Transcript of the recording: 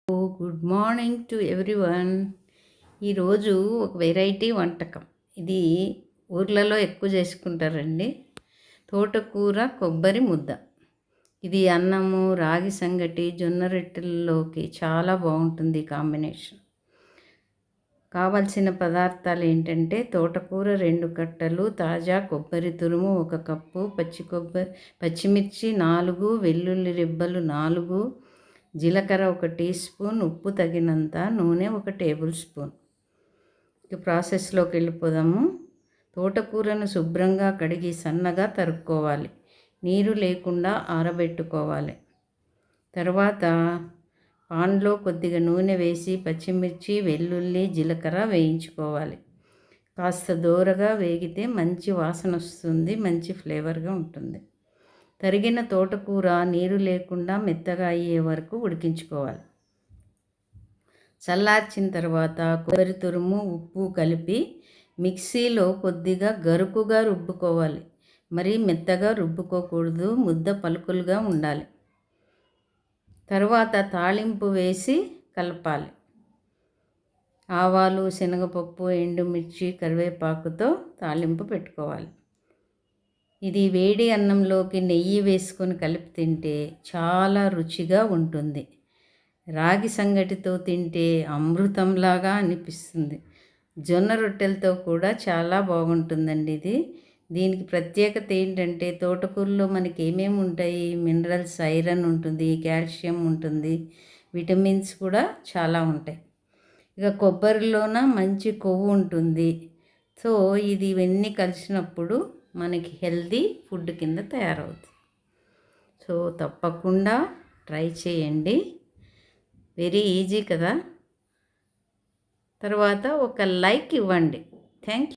Good morning to everyone. ఈరోజు ఒక variety వంటకం. ఇది ఊర్లలో ఎక్కువ చేసుకుంటారండి. తోటకూర కొబ్బరి ముద్ద. ఇది అన్నము, రాగి సంగటి, జొన్న రొట్టెల్లోకి చాలా బాగుంటుంది కాంబినేషన్. కావలసిన పదార్థాలు ఏంటంటే తోటకూర 2 కట్టలు, తాజా కొబ్బరి తురుము 1 కప్పు, పచ్చిమిర్చి 4, వెల్లుల్లి రెబ్బలు 4, జీలకర్ర 1 టీ స్పూన్, ఉప్పు తగినంత, నూనె 1 టేబుల్ స్పూన్. ఇక ప్రాసెస్లోకి వెళ్ళిపోదాము. తోటకూరను శుభ్రంగా కడిగి సన్నగా తరుక్కోవాలి. నీరు లేకుండా ఆరబెట్టుకోవాలి. తర్వాత పాన్లో కొద్దిగా నూనె వేసి పచ్చిమిర్చి, వెల్లుల్లి, జీలకర్ర వేయించుకోవాలి. కాస్త దోరగా వేగితే మంచి వాసన వస్తుంది, మంచి ఫ్లేవర్గా ఉంటుంది. తరిగిన తోటకూర నీరు లేకుండా మెత్తగా అయ్యే వరకు ఉడికించుకోవాలి. చల్లార్చిన తర్వాత కొబ్బరి తురుము, ఉప్పు కలిపి మిక్సీలో కొద్దిగా గరుకుగా రుబ్బుకోవాలి. మరీ మెత్తగా రుబ్బుకోకూడదు, ముద్ద పలుకులుగా ఉండాలి. తర్వాత తాళింపు వేసి కలపాలి. ఆవాలు, శనగపప్పు, ఎండుమిర్చి, కరివేపాకుతో తాళింపు పెట్టుకోవాలి. ఇది వేడి అన్నంలోకి నెయ్యి వేసుకొని కలిపి తింటే చాలా రుచిగా ఉంటుంది. రాగి సంగటితో తింటే అమృతంలాగా అనిపిస్తుంది. జొన్న రొట్టెలతో కూడా చాలా బాగుంటుందండి ఇది. దీనికి ప్రత్యేకత ఏంటంటే తోటకూరలో మనకి ఏమేమి ఉంటాయి, మినరల్స్, ఐరన్ ఉంటుంది, కాల్షియం ఉంటుంది, విటమిన్స్ కూడా చాలా ఉంటాయి. ఇక కొబ్బరిలోన మంచి కొవ్వు ఉంటుంది. సో ఇవన్నీ కలిసినప్పుడు మనకి హెల్తీ ఫుడ్ కింద తయారవుతుంది. సో తప్పకుండా ట్రై చేయండి. వెరీ ఈజీ కదా. తర్వాత ఒక లైక్ ఇవ్వండి. Thank you.